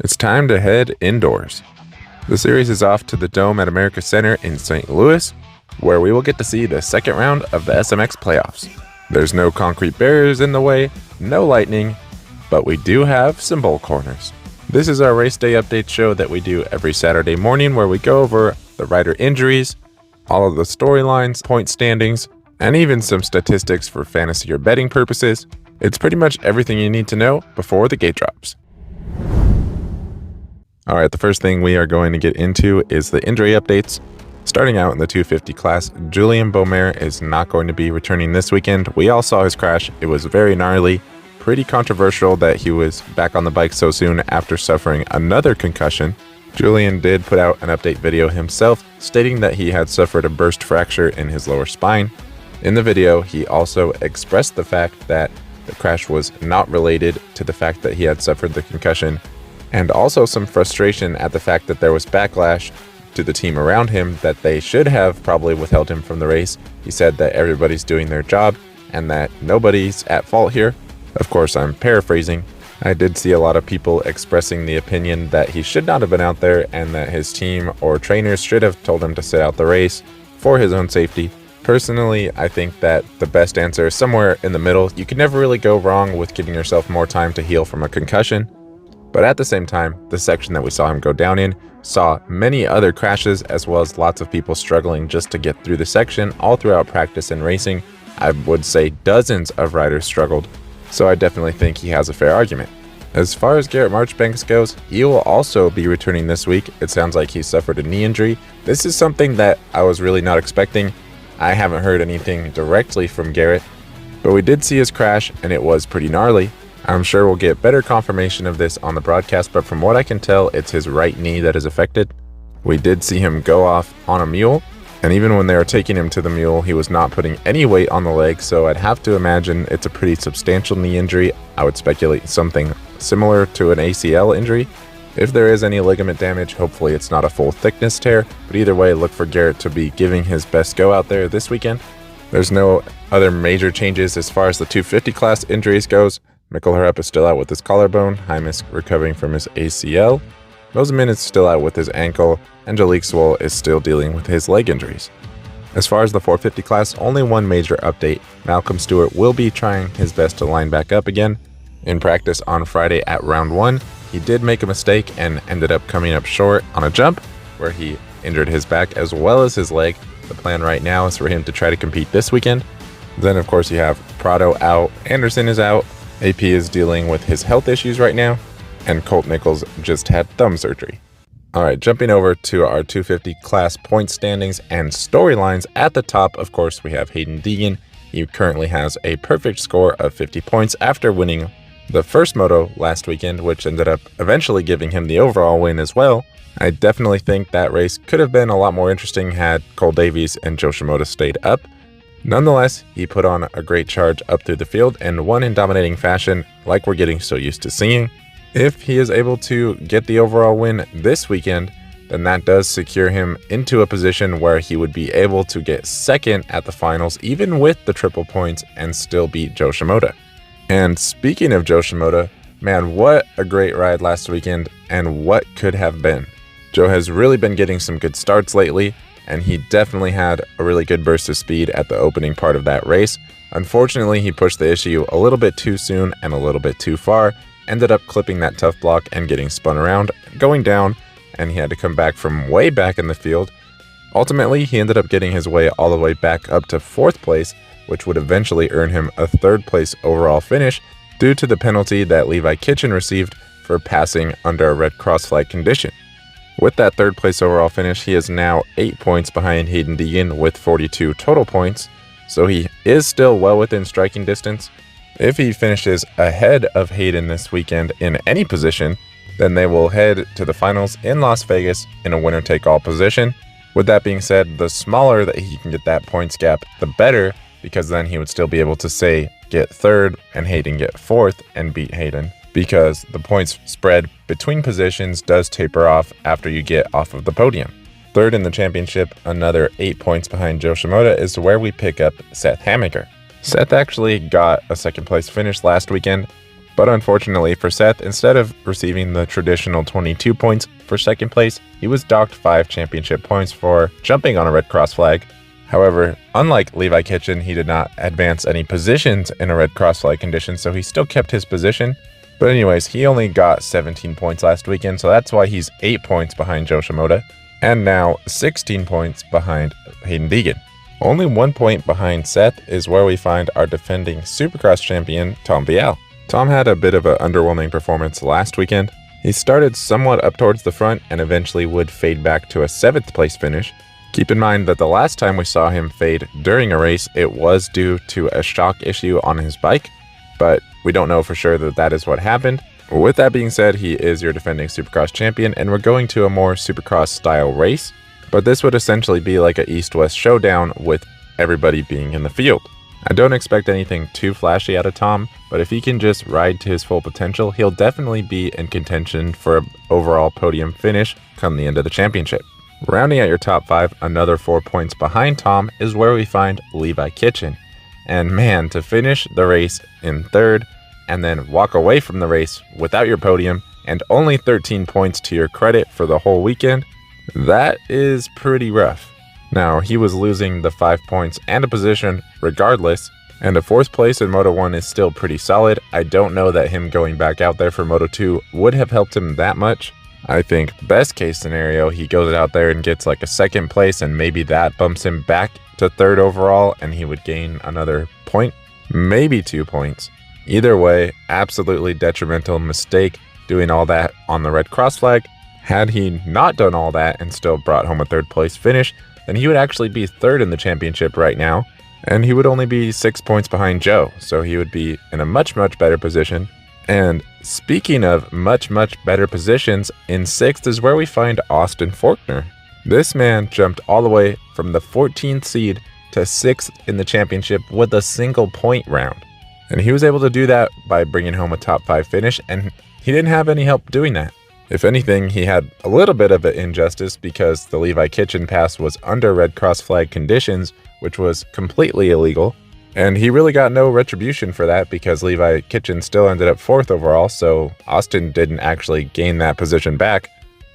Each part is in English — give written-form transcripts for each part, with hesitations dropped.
It's time to head indoors. The series is off to the Dome at America Center in St. Louis, where we will get to see the second round of the SMX playoffs. There's no concrete barriers in the way, no lightning, but we do have some bowl corners. This is our race day update show that we do every Saturday morning, where we go over the rider injuries, all of the storylines, point standings, and even some statistics for fantasy or betting purposes. It's pretty much everything you need to know before the gate drops. All right, the first thing we are going to get into is the injury updates. Starting out in the 250 class, Julien Beaumer is not going to be returning this weekend. We all saw his crash. It was very gnarly, pretty controversial that he was back on the bike so soon after suffering another concussion. Julien did put out an update video himself, stating that he had suffered a burst fracture in his lower spine. In the video, he also expressed the fact that the crash was not related to the fact that he had suffered the concussion, and also some frustration at the fact that there was backlash to the team around him that they should have probably withheld him from the race. He said that everybody's doing their job and that nobody's at fault here. Of course, I'm paraphrasing. I did see a lot of people expressing the opinion that he should not have been out there and that his team or trainers should have told him to sit out the race for his own safety. Personally, I think that the best answer is somewhere in the middle. You can never really go wrong with giving yourself more time to heal from a concussion. But at the same time, the section that we saw him go down in saw many other crashes, as well as lots of people struggling just to get through the section all throughout practice and racing. I would say dozens of riders struggled, so I definitely think he has a fair argument. As far as Garrett Marchbanks goes, he will also be returning this week. It sounds like he suffered a knee injury. This is something that I was really not expecting. I haven't heard anything directly from Garrett, but we did see his crash and it was pretty gnarly. I'm sure we'll get better confirmation of this on the broadcast, but from what I can tell, it's his right knee that is affected. We did see him go off on a mule, and even when they were taking him to the mule, he was not putting any weight on the leg, so I'd have to imagine it's a pretty substantial knee injury. I would speculate something similar to an ACL injury. If there is any ligament damage, hopefully it's not a full thickness tear, but either way, look for Garrett to be giving his best go out there this weekend. There's no other major changes as far as the 250 class injuries goes. Mikkel Harup is still out with his collarbone, Hymas recovering from his ACL, Moseman is still out with his ankle, and Jalek Swoll is still dealing with his leg injuries. As far as the 450 class, only one major update. Malcolm Stewart will be trying his best to line back up again. In practice on Friday at round 1, he did make a mistake and ended up coming up short on a jump where he injured his back as well as his leg. The plan right now is for him to try to compete this weekend. Then of course you have Prado out, Anderson is out, AP is dealing with his health issues right now, and Colt Nichols just had thumb surgery. Alright, jumping over to our 250 class point standings and storylines. At the top, of course, we have Hayden Deegan. He currently has a perfect score of 50 points after winning the first moto last weekend, which ended up eventually giving him the overall win as well. I definitely think that race could have been a lot more interesting had Cole Davies and Jo Shimoda stayed up. Nonetheless, he put on a great charge up through the field and won in dominating fashion, like we're getting so used to seeing. If he is able to get the overall win this weekend, then that does secure him into a position where he would be able to get second at the finals, even with the triple points, and still beat Jo Shimoda. And speaking of Jo Shimoda, man, what a great ride last weekend, and what could have been. Joe has really been getting some good starts lately, and he definitely had a really good burst of speed at the opening part of that race. Unfortunately, he pushed the issue a little bit too soon and a little bit too far, ended up clipping that tough block and getting spun around, going down, and he had to come back from way back in the field. Ultimately, he ended up getting his way all the way back up to 4th place, which would eventually earn him a 3rd place overall finish due to the penalty that Levi Kitchen received for passing under a red cross flag condition. With that 3rd place overall finish, he is now 8 points behind Hayden Deegan with 42 total points, so he is still well within striking distance. If he finishes ahead of Hayden this weekend in any position, then they will head to the finals in Las Vegas in a winner-take-all position. With that being said, the smaller that he can get that points gap, the better, because then he would still be able to, say, get 3rd and Hayden get 4th and beat Hayden, because the points spread between positions does taper off after you get off of the podium. 3rd in the championship, another 8 points behind Jo Shimoda, is where we pick up Seth Hammaker. Seth actually got a 2nd place finish last weekend. But unfortunately for Seth, instead of receiving the traditional 22 points for second place, he was docked 5 championship points for jumping on a red cross flag. However, unlike Levi Kitchen, he did not advance any positions in a red cross flag condition, so he still kept his position. But anyways, he only got 17 points last weekend, so that's why he's 8 points behind Joe Shimoda, and now 16 points behind Hayden Deegan. Only 1 point behind Seth is where we find our defending Supercross champion, Tom Vial. Tom had a bit of an underwhelming performance last weekend. He started somewhat up towards the front and eventually would fade back to a 7th place finish. Keep in mind that the last time we saw him fade during a race, it was due to a shock issue on his bike, but we don't know for sure that that is what happened. With that being said, he is your defending Supercross champion, and we're going to a more Supercross style race, but this would essentially be like an East-West showdown with everybody being in the field. I don't expect anything too flashy out of Tom, but if he can just ride to his full potential, he'll definitely be in contention for an overall podium finish come the end of the championship. Rounding out your top 5, another 4 points behind Tom is where we find Levi Kitchen. And man, to finish the race in 3rd and then walk away from the race without your podium and only 13 points to your credit for the whole weekend, that is pretty rough. Now, he was losing the 5 points and a position regardless, and a 4th place in Moto 1 is still pretty solid. I don't know that him going back out there for Moto 2 would have helped him that much. I think best case scenario, he goes out there and gets like a 2nd place, and maybe that bumps him back to 3rd overall and he would gain another point, maybe 2 points. Either way, absolutely detrimental mistake doing all that on the red cross flag. Had he not done all that and still brought home a 3rd place finish, then he would actually be 3rd in the championship right now, and he would only be 6 points behind Joe, so he would be in a much better position. And speaking of much better positions, in 6th is where we find Austin Forkner. This man jumped all the way from the 14th seed to 6th in the championship with a single point round. And he was able to do that by bringing home a top 5 finish, and he didn't have any help doing that. If anything, he had a little bit of an injustice because the Levi Kitchen pass was under red cross flag conditions, which was completely illegal. And he really got no retribution for that because Levi Kitchen still ended up 4th overall, so Austin didn't actually gain that position back.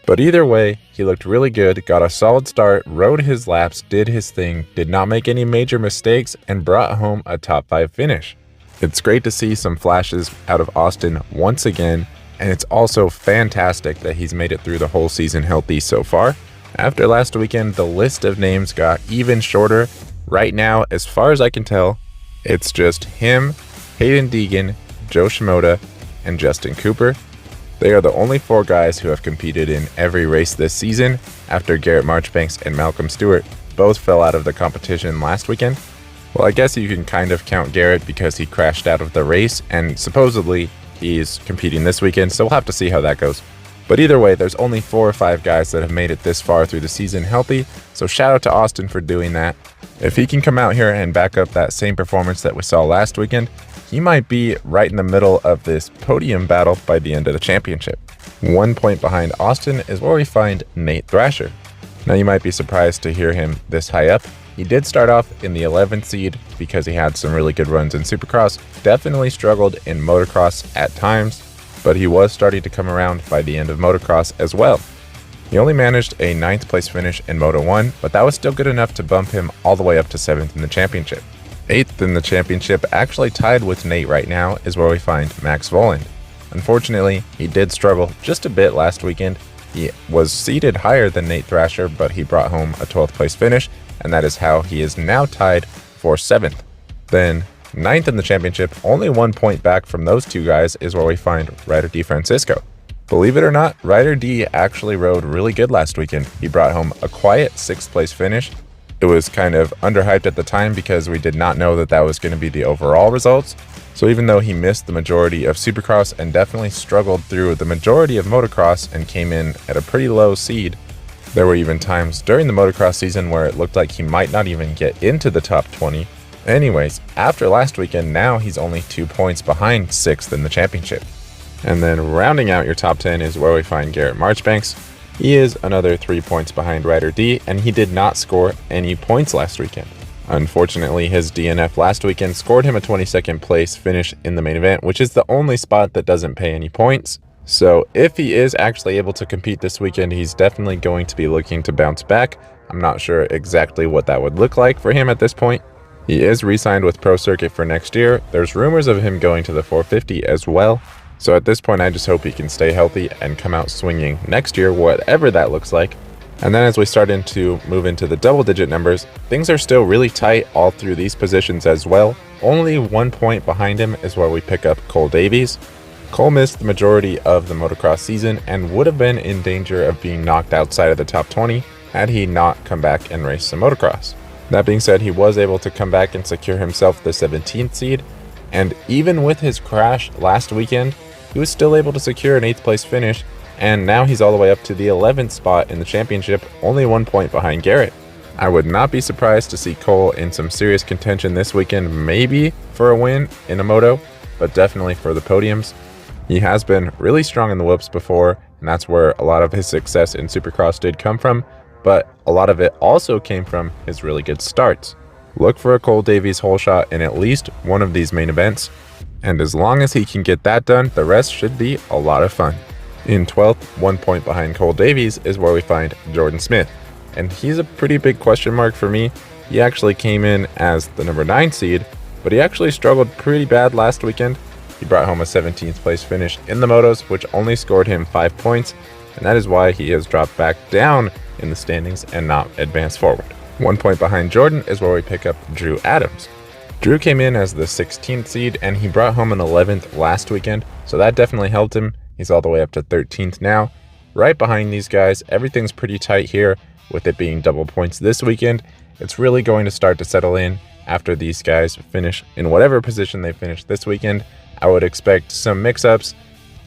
But either way, he looked really good, got a solid start, rode his laps, did his thing, did not make any major mistakes, and brought home a top 5 finish. It's great to see some flashes out of Austin once again, and it's also fantastic that he's made it through the whole season healthy so far. After last weekend, the list of names got even shorter. Right now, as far as I can tell, it's just him, Hayden Deegan, Joe Shimoda, and Justin Cooper. They are the only 4 guys who have competed in every race this season, after Garrett Marchbanks and Malcolm Stewart both fell out of the competition last weekend. Well, I guess you can kind of count Garrett because he crashed out of the race, and supposedly he's competing this weekend, so we'll have to see how that goes. But either way, there's only 4 or 5 guys that have made it this far through the season healthy, so shout out to Austin for doing that. If he can come out here and back up that same performance that we saw last weekend, he might be right in the middle of this podium battle by the end of the championship. 1 point behind Austin is where we find Nate Thrasher. Now you might be surprised to hear him this high up. He did start off in the 11th seed because he had some really good runs in Supercross, definitely struggled in motocross at times, but he was starting to come around by the end of motocross as well. He only managed a 9th place finish in Moto 1, but that was still good enough to bump him all the way up to 7th in the championship. 8th in the championship, actually tied with Nate right now, is where we find Max Voland. Unfortunately, he did struggle just a bit last weekend. He was seated higher than Nate Thrasher, but he brought home a 12th place finish, and that is how he is now tied for 7th. Then 9th in the championship, only 1 point back from those 2 guys, is where we find Ryder D. Francisco. Believe it or not, Ryder D actually rode really good last weekend. He brought home a quiet 6th place finish. It was kind of underhyped at the time because we did not know that that was going to be the overall results. So even though he missed the majority of Supercross and definitely struggled through the majority of motocross and came in at a pretty low seed, there were even times during the motocross season where it looked like he might not even get into the top 20. Anyways, after last weekend, now he's only 2 points behind 6th in the championship. And then rounding out your top 10 is where we find Garrett Marchbanks. He is another 3 points behind Ryder D, and he did not score any points last weekend. Unfortunately, his DNF last weekend scored him a 22nd place finish in the main event, which is the only spot that doesn't pay any points. So if he is actually able to compete this weekend, he's definitely going to be looking to bounce back. I'm not sure exactly what that would look like for him at this point. He is re-signed with Pro Circuit for next year. There's rumors of him going to the 450 as well. So at this point, I just hope he can stay healthy and come out swinging next year, whatever that looks like. And then as we start to move into the double-digit numbers, things are still really tight all through these positions as well. Only 1 point behind him is where we pick up Cole Davies. Cole missed the majority of the motocross season and would have been in danger of being knocked outside of the top 20 had he not come back and raced some motocross. That being said, he was able to come back and secure himself the 17th seed, and even with his crash last weekend, he was still able to secure an 8th place finish, and now he's all the way up to the 11th spot in the championship, only 1 point behind Garrett. I would not be surprised to see Cole in some serious contention this weekend, maybe for a win in a moto, but definitely for the podiums. He has been really strong in the whoops before, and that's where a lot of his success in Supercross did come from, but a lot of it also came from his really good starts. Look for a Cole Davies hole shot in at least one of these main events, and as long as he can get that done, the rest should be a lot of fun. In 12th, 1 point behind Cole Davies, is where we find Jordan Smith, and he's a pretty big question mark for me. He actually came in as the number 9 seed, but he actually struggled pretty bad last weekend. He brought home a 17th place finish in the motos, which only scored him 5 points, and that is why he has dropped back down in the standings and not advanced forward. 1 point behind Jordan is where we pick up Drew Adams. Drew came in as the 16th seed, and he brought home an 11th last weekend, so that definitely helped him. He's all the way up to 13th now. Right behind these guys, everything's pretty tight here, with it being double points this weekend. It's really going to start to settle in after these guys finish in whatever position they finish this weekend. I would expect some mix-ups.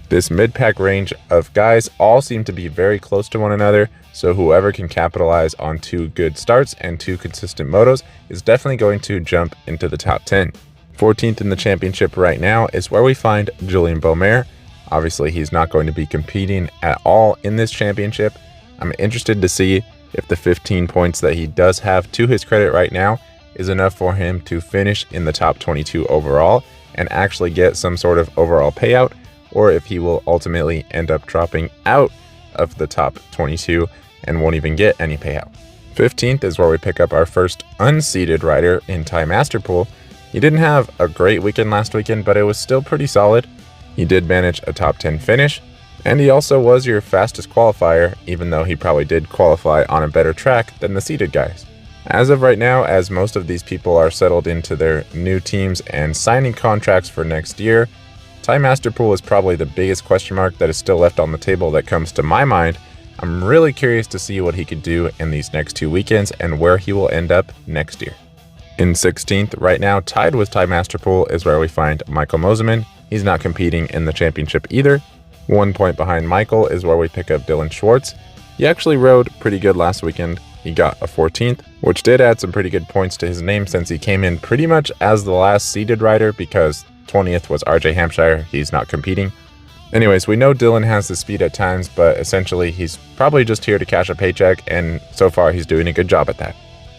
This mid-pack range of guys all seem to be very close to one another, so whoever can capitalize on 2 good starts and 2 consistent motos is definitely going to jump into the top 10. 14th in the championship right now is where we find Julien Beaumer. Obviously, he's not going to be competing at all in this championship. I'm interested to see if the 15 points that he does have to his credit right now is enough for him to finish in the top 22 overall and actually get some sort of overall payout, or if he will ultimately end up dropping out of the top 22 and won't even get any payout. 15th is where we pick up our first unseeded rider in Ty Masterpool. He didn't have a great weekend last weekend, but it was still pretty solid. He did manage a top 10 finish, and he also was your fastest qualifier, even though he probably did qualify on a better track than the seeded guys. As of right now, as most of these people are settled into their new teams and signing contracts for next year, Ty Masterpool is probably the biggest question mark that is still left on the table that comes to my mind. I'm really curious to see what he could do in these next 2 weekends and where he will end up next year. In 16th, right now, tied with Ty Masterpool, is where we find Michael Mosiman. He's not competing in the championship either. 1 point behind Michael is where we pick up Dylan Schwartz. He actually rode pretty good last weekend. He got a 14th, which did add some pretty good points to his name since he came in pretty much as the last seeded rider because 20th was RJ Hampshire. He's not competing. Anyways, we know Dylan has the speed at times, but essentially he's probably just here to cash a paycheck, and so far he's doing a good job at that.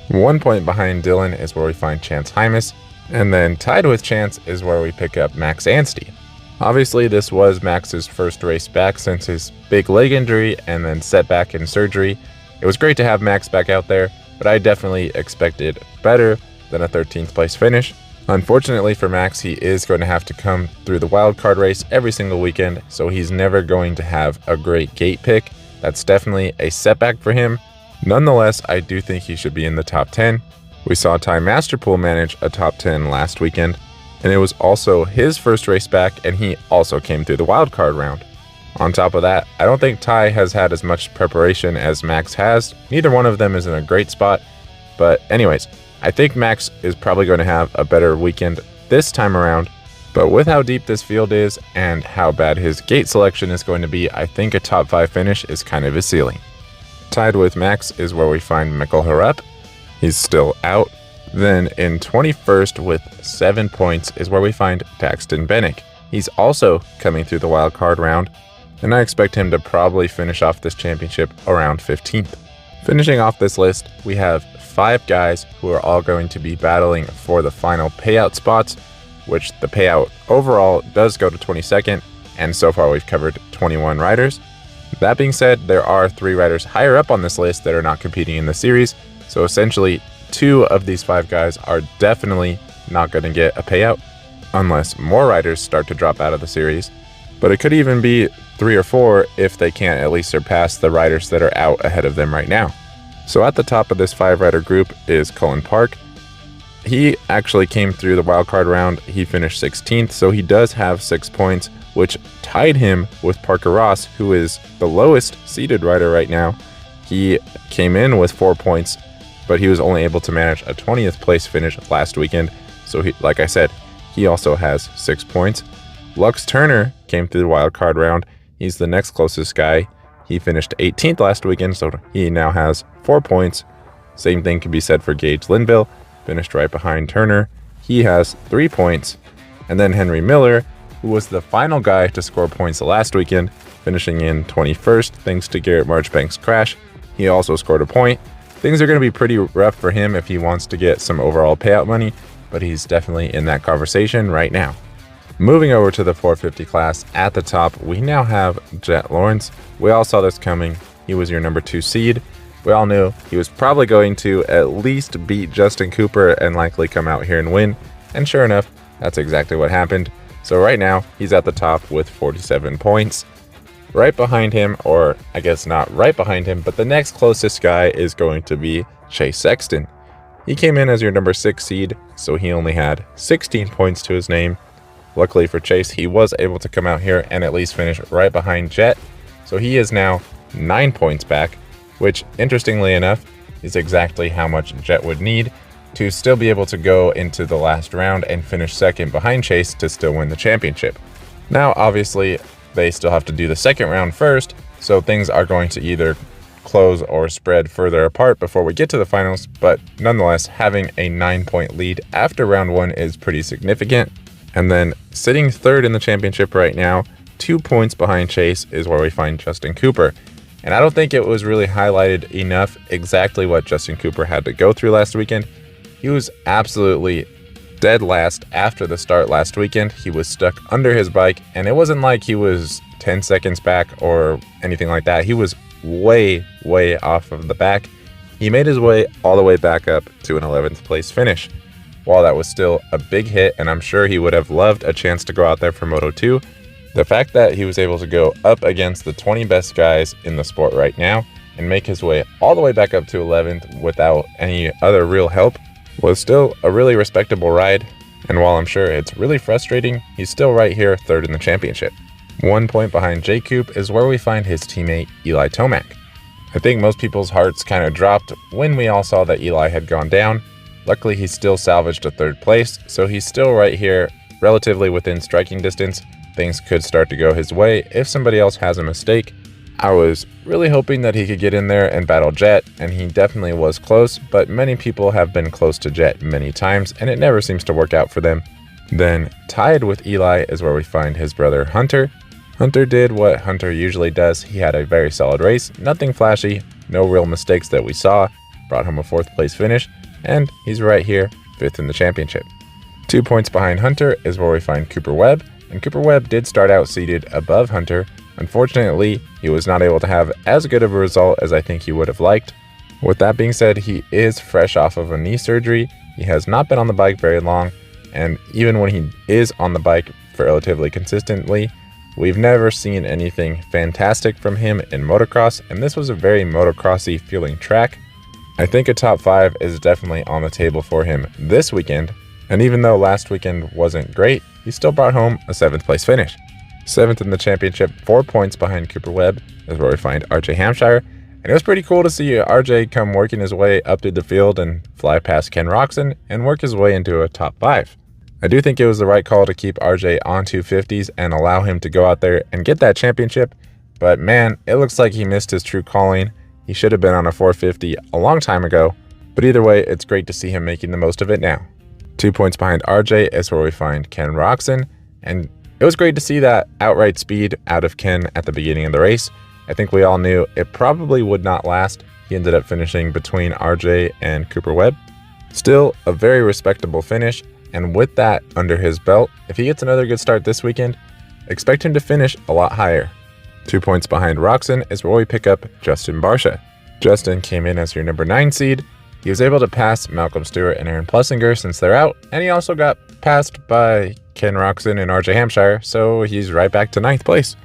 1 point behind Dylan is where we find Chance Hymas, and then tied with Chance is where we pick up Max Anstey. Obviously, this was Max's first race back since his big leg injury and then setback and surgery. It was great to have Max back out there, but I definitely expected better than a 13th place finish. Unfortunately for Max, he is going to have to come through the wildcard race every single weekend, so he's never going to have a great gate pick. That's definitely a setback for him. Nonetheless, I do think he should be in the top 10. We saw Ty Masterpool manage a top 10 last weekend, and it was also his first race back, and he also came through the wildcard round. On top of that, I don't think Ty has had as much preparation as Max has. Neither one of them is in a great spot, but anyways, I think Max is probably going to have a better weekend this time around, but with how deep this field is and how bad his gate selection is going to be, I think a top 5 finish is kind of his ceiling. Tied with Max is where we find Mikkel Harup. He's still out. Then in 21st with 7 points is where we find Daxton Bennick. He's also coming through the wild card round, and I expect him to probably finish off this championship around 15th. Finishing off this list, we have 5 guys who are all going to be battling for the final payout spots, which the payout overall does go to 22nd, and so far we've covered 21 riders. That being said, there are 3 riders higher up on this list that are not competing in the series, so essentially 2 of these 5 guys are definitely not going to get a payout unless more riders start to drop out of the series, but it could even be 3 or 4 if they can't at least surpass the riders that are out ahead of them right now. So at the top of this 5-rider group is Cullen Park. He actually came through the wildcard round. He finished 16th, so he does have 6 points, which tied him with Parker Ross, who is the lowest seeded rider right now. He came in with 4 points, but he was only able to manage a 20th place finish last weekend. So he, like I said, he also has 6 points. Lux Turner came through the wildcard round. He's the next closest guy. He finished 18th last weekend, so he now has 4 points. Same thing can be said for Gage Linville, finished right behind Turner. He has 3 points. And then Henry Miller, who was the final guy to score points last weekend, finishing in 21st thanks to Garrett Marchbank's crash. He also scored a point. Things are going to be pretty rough for him if he wants to get some overall payout money, but he's definitely in that conversation right now. Moving over to the 450 class, at the top, we now have Jet Lawrence. We all saw this coming. He was your number 2 seed. We all knew he was probably going to at least beat Justin Cooper and likely come out here and win. And sure enough, that's exactly what happened. So right now, he's at the top with 47 points. Right behind him, or I guess not right behind him, but the next closest guy is going to be Chase Sexton. He came in as your number 6 seed, so he only had 16 points to his name. Luckily for Chase, he was able to come out here and at least finish right behind Jet. So he is now 9 points back, which interestingly enough is exactly how much Jet would need to still be able to go into the last round and finish second behind Chase to still win the championship. Now, obviously, they still have to do the second round first, so things are going to either close or spread further apart before we get to the finals, but nonetheless, having a 9-point lead after round 1 is pretty significant. And then sitting third in the championship right now, 2 points behind Chase, is where we find Justin Cooper. And I don't think it was really highlighted enough exactly what Justin Cooper had to go through last weekend. He was absolutely dead last after the start last weekend. He was stuck under his bike, and it wasn't like he was 10 seconds back or anything like that. He was way off of the back. He made his way all the way back up to an 11th place finish. While that was still a big hit, and I'm sure he would have loved a chance to go out there for Moto2, the fact that he was able to go up against the 20 best guys in the sport right now and make his way all the way back up to 11th without any other real help was still a really respectable ride. And while I'm sure it's really frustrating, he's still right here third in the championship. 1 point behind J Coop is where we find his teammate Eli Tomac. I think most people's hearts kind of dropped when we all saw that Eli had gone down. Luckily, he still salvaged a 3rd place, so he's still right here, relatively within striking distance. Things could start to go his way if somebody else has a mistake. I was really hoping that he could get in there and battle Jet, and he definitely was close, but many people have been close to Jet many times, and it never seems to work out for them. Then, tied with Eli is where we find his brother Hunter. Hunter did what Hunter usually does. He had a very solid race, nothing flashy, no real mistakes that we saw, brought home a 4th place finish, and he's right here, 5th in the championship. 2 points behind Hunter is where we find Cooper Webb, and Cooper Webb did start out seated above Hunter. Unfortunately, he was not able to have as good of a result as I think he would have liked. With that being said, he is fresh off of a knee surgery. He has not been on the bike very long, and even when he is on the bike relatively consistently, we've never seen anything fantastic from him in motocross, and this was a very motocrossy feeling track. I think a top 5 is definitely on the table for him this weekend, and even though last weekend wasn't great, he still brought home a 7th place finish. 7th in the championship, 4 points behind Cooper Webb is where we find RJ Hampshire, and it was pretty cool to see RJ come working his way up through the field and fly past Ken Roczen and work his way into a top 5. I do think it was the right call to keep RJ on 250s and allow him to go out there and get that championship, but man, it looks like he missed his true calling. He should have been on a 450 a long time ago, but either way, it's great to see him making the most of it now. 2 points behind RJ is where we find Ken Roczen, and it was great to see that outright speed out of Ken at the beginning of the race. I think we all knew it probably would not last, He ended up finishing between RJ and Cooper Webb. Still a very respectable finish, and with that under his belt, if he gets another good start this weekend, expect him to finish a lot higher. 2 points behind Roczen is where we pick up Justin Barcia. Justin came in as your number 9 seed. He was able to pass Malcolm Stewart and Aaron Plessinger since they're out, and he also got passed by Ken Roczen and RJ Hampshire, so he's right back to 9th place.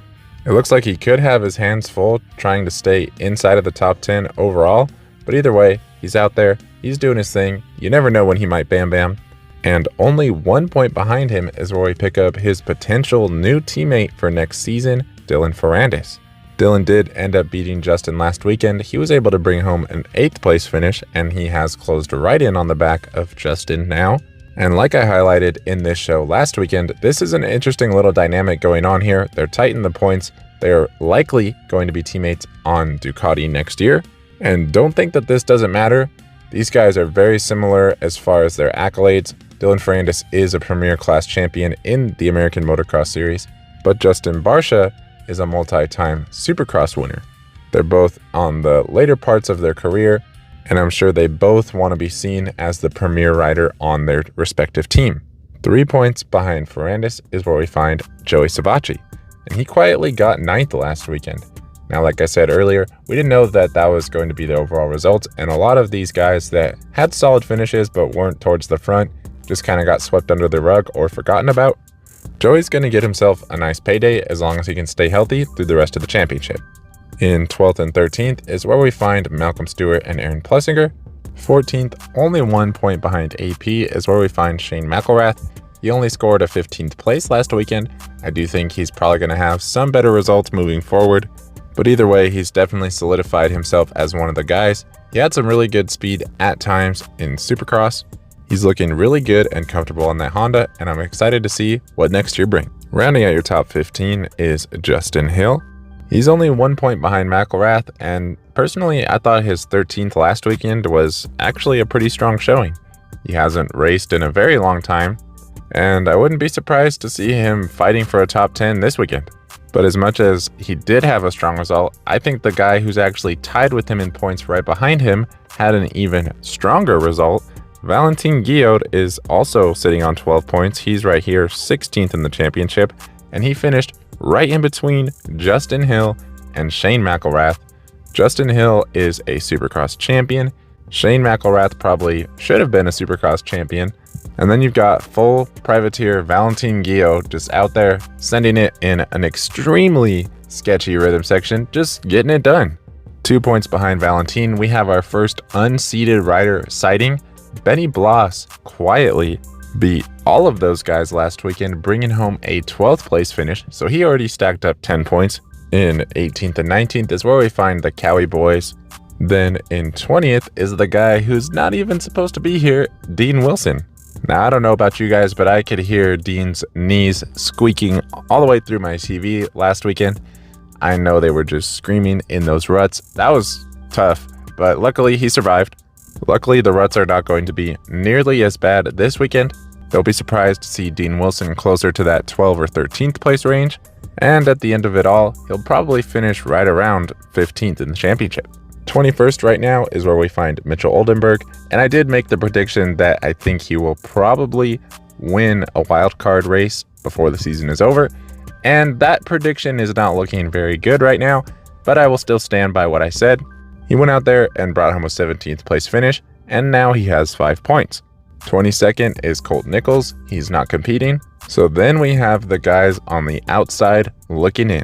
It looks like he could have his hands full trying to stay inside of the top 10 overall, but either way, he's out there, he's doing his thing, you never know when he might bam. And only 1 point behind him is where we pick up his potential new teammate for next season, Dylan Ferrandis. Dylan did end up beating Justin last weekend. He was able to bring home an 8th place finish, and he has closed right in on the back of Justin now. And like I highlighted in this show last weekend, this is an interesting little dynamic going on here. They're tight in the points. They're likely going to be teammates on Ducati next year. And don't think that this doesn't matter. These guys are very similar as far as their accolades. Dylan Ferrandis is a Premier Class champion in the American Motocross Series, but Justin Barcia is a multi-time Supercross winner. They're both on the later parts of their career, and I'm sure they both want to be seen as the premier rider on their respective team. 3 points behind Ferrandis is where we find Joey Savatgy, and he quietly got 9th last weekend. Now, like I said earlier, we didn't know that that was going to be the overall result, and a lot of these guys that had solid finishes but weren't towards the front just kind of got swept under the rug or forgotten about. Joey's going to get himself a nice payday as long as he can stay healthy through the rest of the championship. In 12th and 13th is where we find Malcolm Stewart and Aaron Plessinger. 14th, only 1 point behind AP, is where we find Shane McElrath. He only scored a 15th place last weekend. I do think he's probably going to have some better results moving forward, but either way, he's definitely solidified himself as one of the guys. He had some really good speed at times in Supercross. He's looking really good and comfortable on that Honda, and I'm excited to see what next year brings. Rounding out your top 15 is Justin Hill. He's only 1 point behind McElrath, and personally, I thought his 13th last weekend was actually a pretty strong showing. He hasn't raced in a very long time, and I wouldn't be surprised to see him fighting for a top 10 this weekend. But as much as he did have a strong result, I think the guy who's actually tied with him in points right behind him had an even stronger result. Valentin Guillaume is also sitting on 12 points. He's right here, 16th in the championship, and he finished right in between Justin Hill and Shane McElrath. Justin Hill is a Supercross champion. Shane McElrath probably should have been a Supercross champion. And then you've got full privateer Valentin Guillaume just out there sending it in an extremely sketchy rhythm section, just getting it done. 2 points behind Valentin, we have our first unseeded rider sighting. Benny Bloss quietly beat all of those guys last weekend, bringing home a 12th place finish, so he already stacked up 10 points. In 18th and 19th is where we find the Cowie boys. Then in 20th is the guy who's not even supposed to be here, Dean Wilson. Now, I don't know about you guys, but I could hear Dean's knees squeaking all the way through my TV last weekend. I know they were just screaming in those ruts. That was tough, but luckily he survived. Luckily, the ruts are not going to be nearly as bad this weekend. Don't be surprised to see Dean Wilson closer to that 12th or 13th place range. And at the end of it all, he'll probably finish right around 15th in the championship. 21st right now is where we find Mitchell Oldenburg. And I did make the prediction that I think he will probably win a wildcard race before the season is over. And that prediction is not looking very good right now, but I will still stand by what I said. He went out there and brought home a 17th place finish, and now he has 5 points. 22nd is Colt Nichols. He's not competing. So then we have the guys on the outside looking in.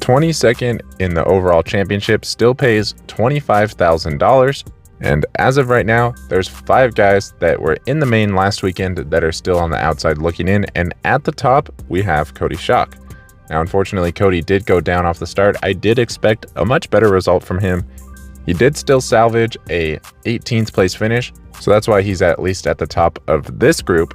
22nd in the overall championship still pays $25,000. And as of right now, there's 5 guys that were in the main last weekend that are still on the outside looking in. And at the top, we have Cody Schock. Now, unfortunately, Cody did go down off the start. I did expect a much better result from him. He did still salvage a 18th place finish, so that's why he's at least at the top of this group.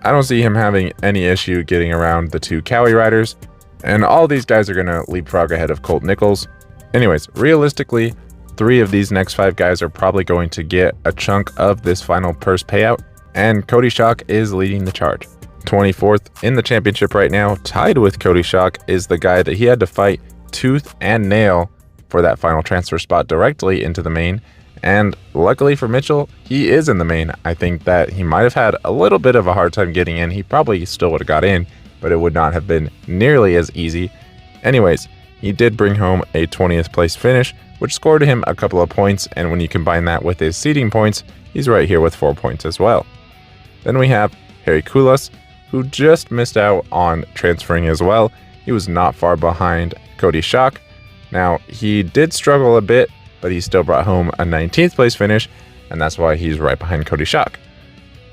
I don't see him having any issue getting around the 2 Cowie riders, and all these guys are going to leapfrog ahead of Colt Nichols. Anyways, realistically, 3 of these next 5 guys are probably going to get a chunk of this final purse payout, and Cody Schock is leading the charge. 24th in the championship right now, tied with Cody Schock, is the guy that he had to fight tooth and nail for that final transfer spot directly into the main. And luckily for Mitchell, he is in the main. I think that he might have had a little bit of a hard time getting in. He probably still would have got in, but it would not have been nearly as easy. Anyways, he did bring home a 20th place finish, which scored him a couple of points, and when you combine that with his seeding points, he's right here with 4 points as well. Then we have Harry Koulas, who just missed out on transferring as well. He was not far behind Cody Schock. Now, he did struggle a bit, but he still brought home a 19th place finish, and that's why he's right behind Cody Schock.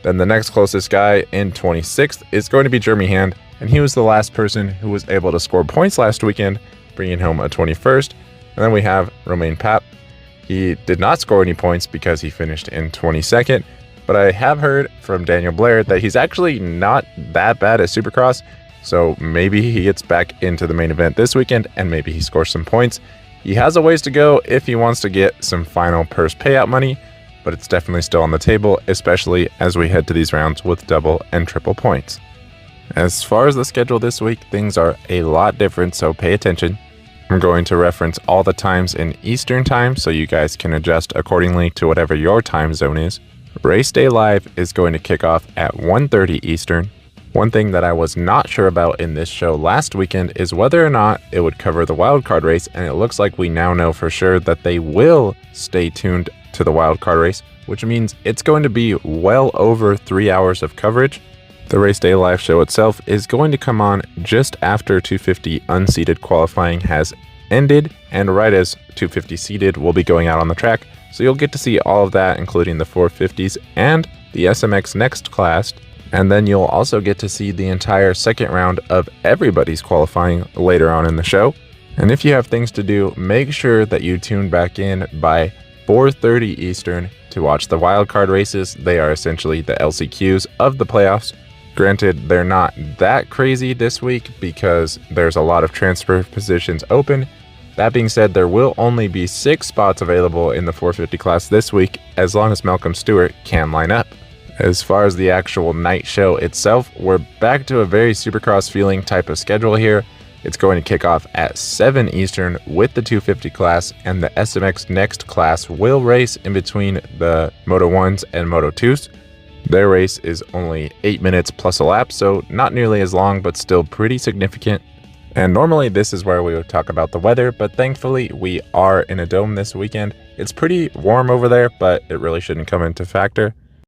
Then the next closest guy in 26th is going to be Jeremy Hand, and he was the last person who was able to score points last weekend, bringing home a 21st. And then we have Romain Pape. He did not score any points because he finished in 22nd, but I have heard from Daniel Blair that he's actually not that bad at Supercross, so maybe he gets back into the main event this weekend and maybe he scores some points. He has a ways to go if he wants to get some final purse payout money, but it's definitely still on the table, especially as we head to these rounds with double and triple points. As far as the schedule this week, things are a lot different, so pay attention. I'm going to reference all the times in Eastern time so you guys can adjust accordingly to whatever your time zone is. Race Day Live is going to kick off at 1:30 Eastern. One thing that I was not sure about in this show last weekend is whether or not it would cover the wildcard race, and it looks like we now know for sure that they will stay tuned to the wildcard race, which means it's going to be well over 3 hours of coverage. The Race Day Live show itself is going to come on just after 250 unseeded qualifying has ended, and right as 250 seeded will be going out on the track, so you'll get to see all of that, including the 450s and the SMX Next class. And then you'll also get to see the entire second round of everybody's qualifying later on in the show. And if you have things to do, make sure that you tune back in by 4:30 Eastern to watch the wildcard races. They are essentially the LCQs of the playoffs. Granted, they're not that crazy this week because there's a lot of transfer positions open. That being said, there will only be 6 spots available in the 450 class this week as long as Malcolm Stewart can line up. As far as the actual night show itself, we're back to a very Supercross feeling type of schedule here. It's going to kick off at 7 Eastern with the 250 class, and the SMX Next class will race in between the Moto 1s and Moto 2s. Their race is only 8 minutes plus a lap, so not nearly as long, but still pretty significant. And normally this is where we would talk about the weather, but thankfully we are in a dome this weekend. It's pretty warm over there, but it really shouldn't come into factor.